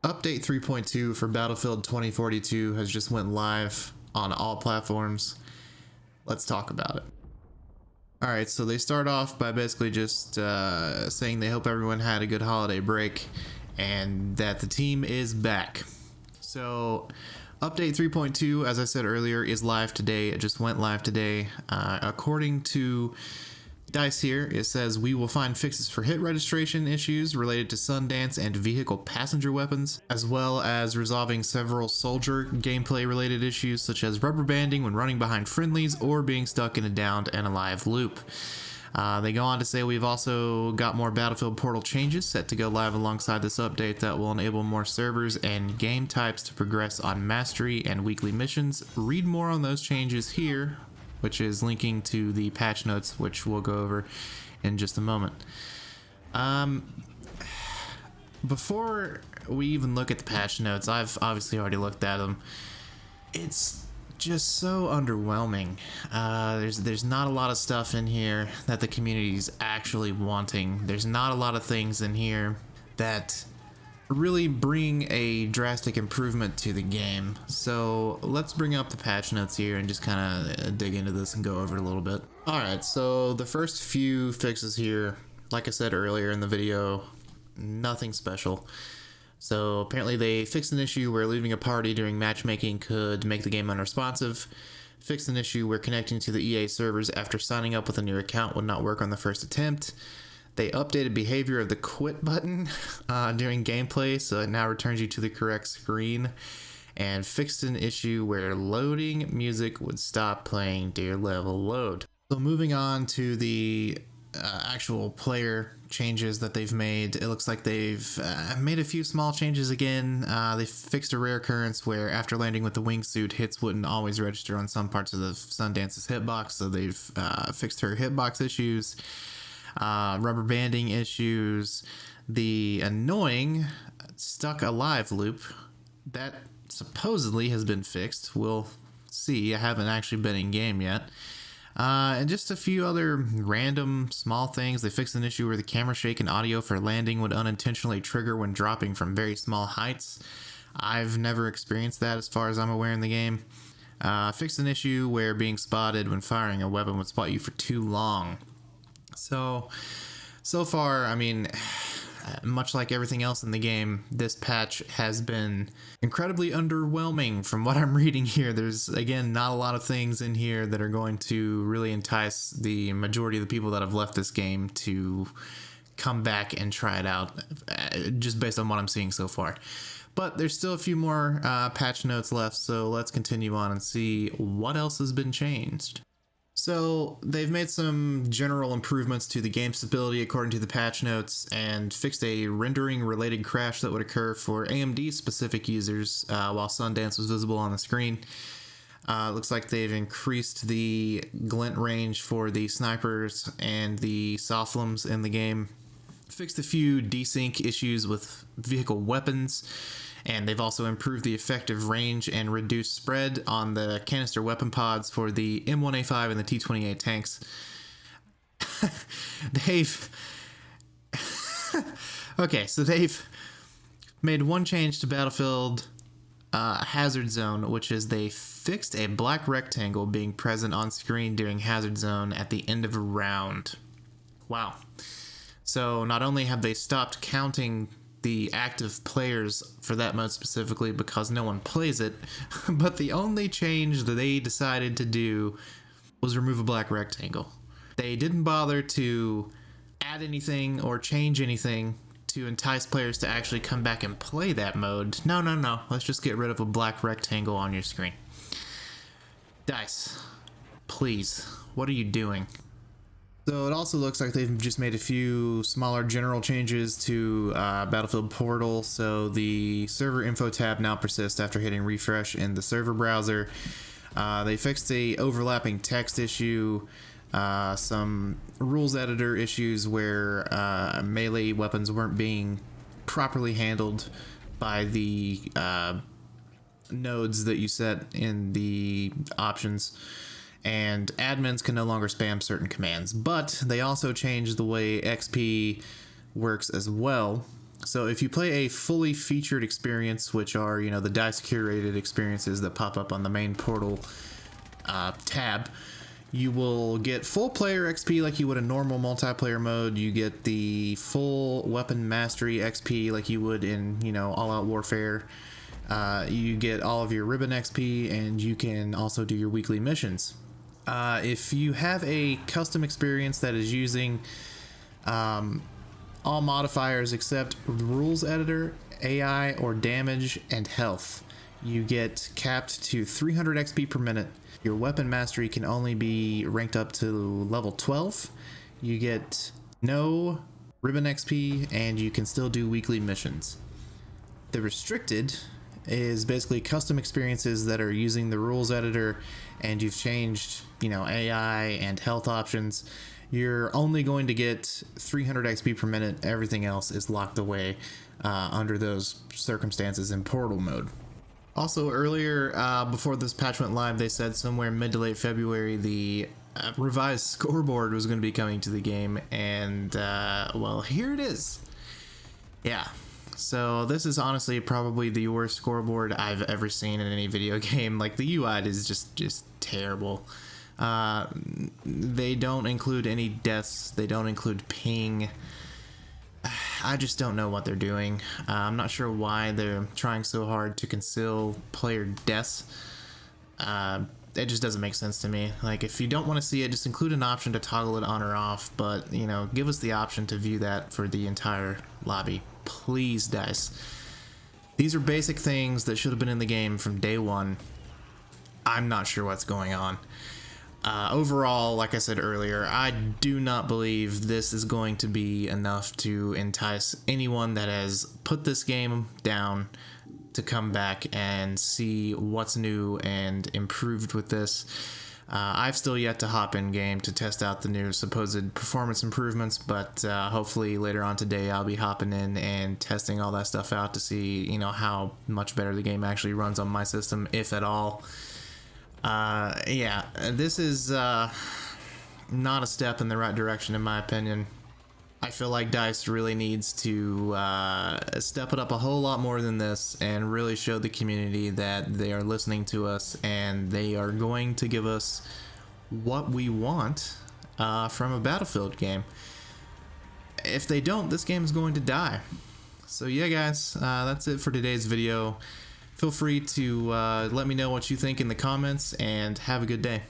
Update 3.2 for Battlefield 2042 has just went live on all platforms. Let's talk about it. Alright, so they start off by basically just saying they hope everyone had a good holiday break and that the team is back. So, Update 3.2, as I said earlier, is live today. It just went live today. According to DICE here, it says we will find fixes for hit registration issues related to Sundance and vehicle passenger weapons, as well as resolving several soldier gameplay related issues such as rubber banding when running behind friendlies or being stuck in a downed and alive loop. They go on to say we've also got more Battlefield Portal changes set to go live alongside this update that will enable more servers and game types to progress on mastery and weekly missions. Read more on those changes here, which is linking to the patch notes, which we'll go over in just a moment. Before we even look at the patch notes, I've obviously already looked at them. It's just so underwhelming. There's not a lot of stuff in here that the community is actually wanting. There's not a lot of things in here that really bring a drastic improvement to the game. So let's bring up the patch notes here and just kind of dig into this and go over it a little bit. Alright, so the first few fixes here, like I said earlier in the video, nothing special. So apparently they fixed an issue where leaving a party during matchmaking could make the game unresponsive. Fixed an issue where connecting to the EA servers after signing up with a new account would not work on the first attempt. They updated behavior of the quit button during gameplay, so it now returns you to the correct screen, and fixed an issue where loading music would stop playing during level load. So moving on to the actual player changes that they've made, it looks like they've made a few small changes again. They fixed a rare occurrence where after landing with the wingsuit, hits wouldn't always register on some parts of the Sundance's hitbox, so they've fixed her hitbox issues. Rubber banding issues, the annoying stuck alive loop that supposedly has been fixed. We'll see. I haven't actually been in game yet. And just a few other random small things. They fixed an issue where the camera shake and audio for landing would unintentionally trigger when dropping from very small heights. I've never experienced that as far as I'm aware in the game. Fixed an issue where being spotted when firing a weapon would spot you for too long. So far, I mean, much like everything else in the game, this patch has been incredibly underwhelming from what I'm reading here. There's, again, not a lot of things in here that are going to really entice the majority of the people that have left this game to come back and try it out, just based on what I'm seeing so far. But there's still a few more patch notes left, so let's continue on and see what else has been changed. So they've made some general improvements to the game stability according to the patch notes and fixed a rendering related crash that would occur for AMD specific users while Sundance was visible on the screen. Looks like they've increased the glint range for the snipers and the softlims in the game. Fixed a few desync issues with vehicle weapons, and they've also improved the effective range and reduced spread on the canister weapon pods for the M1A5 and the T28 tanks. They've made one change to Battlefield Hazard Zone, which is they fixed a black rectangle being present on screen during Hazard Zone at the end of a round. Wow. So not only have they stopped counting the active players for that mode specifically because no one plays it, but the only change that they decided to do was remove a black rectangle. They didn't bother to add anything or change anything to entice players to actually come back and play that mode. No. Let's just get rid of a black rectangle on your screen. DICE, please, what are you doing? So it also looks like they've just made a few smaller general changes to Battlefield Portal. So the server info tab now persists after hitting refresh in the server browser. They fixed the overlapping text issue, some rules editor issues where melee weapons weren't being properly handled by the nodes that you set in the options. And admins can no longer spam certain commands, but they also changed the way XP works as well. So if you play a fully featured experience, which are, you know, the DICE curated experiences that pop up on the main portal tab, you will get full player XP like you would in normal multiplayer mode. You get the full weapon mastery XP like you would in, you know, All Out Warfare. You get all of your ribbon XP, and you can also do your weekly missions. If you have a custom experience that is using all modifiers except the rules editor, AI, or damage and health, you get capped to 300 XP per minute. Your weapon mastery can only be ranked up to level 12. You get no ribbon XP, and you can still do weekly missions. The restricted is basically custom experiences that are using the rules editor, and you've changed, you know, AI and health options. You're only going to get 300 XP per minute. Everything else is locked away under those circumstances in portal mode. Also, earlier, before this patch went live, they said somewhere mid to late February the revised scoreboard was going to be coming to the game, and well, here it is. Yeah. So this is honestly probably the worst scoreboard I've ever seen in any video game. Like, the UI is just terrible. They don't include any deaths. They don't include ping. I just don't know what they're doing. I'm not sure why they're trying so hard to conceal player deaths. It just doesn't make sense to me. Like, if you don't want to see it, just include an option to toggle it on or off, but, you know, give us the option to view that for the entire lobby. Please, DICE. These are basic things that should have been in the game from day one. I'm not sure what's going on. Overall, like I said earlier, I do not believe this is going to be enough to entice anyone that has put this game down to come back and see what's new and improved with this. I've still yet to hop in game to test out the new supposed performance improvements, but hopefully later on today I'll be hopping in and testing all that stuff out to see, you know, how much better the game actually runs on my system, if at all. Yeah, this is not a step in the right direction in my opinion. I feel like DICE really needs to step it up a whole lot more than this and really show the community that they are listening to us and they are going to give us what we want from a Battlefield game. If they don't, this game is going to die. So yeah, guys, that's it for today's video. Feel free to let me know what you think in the comments, and have a good day.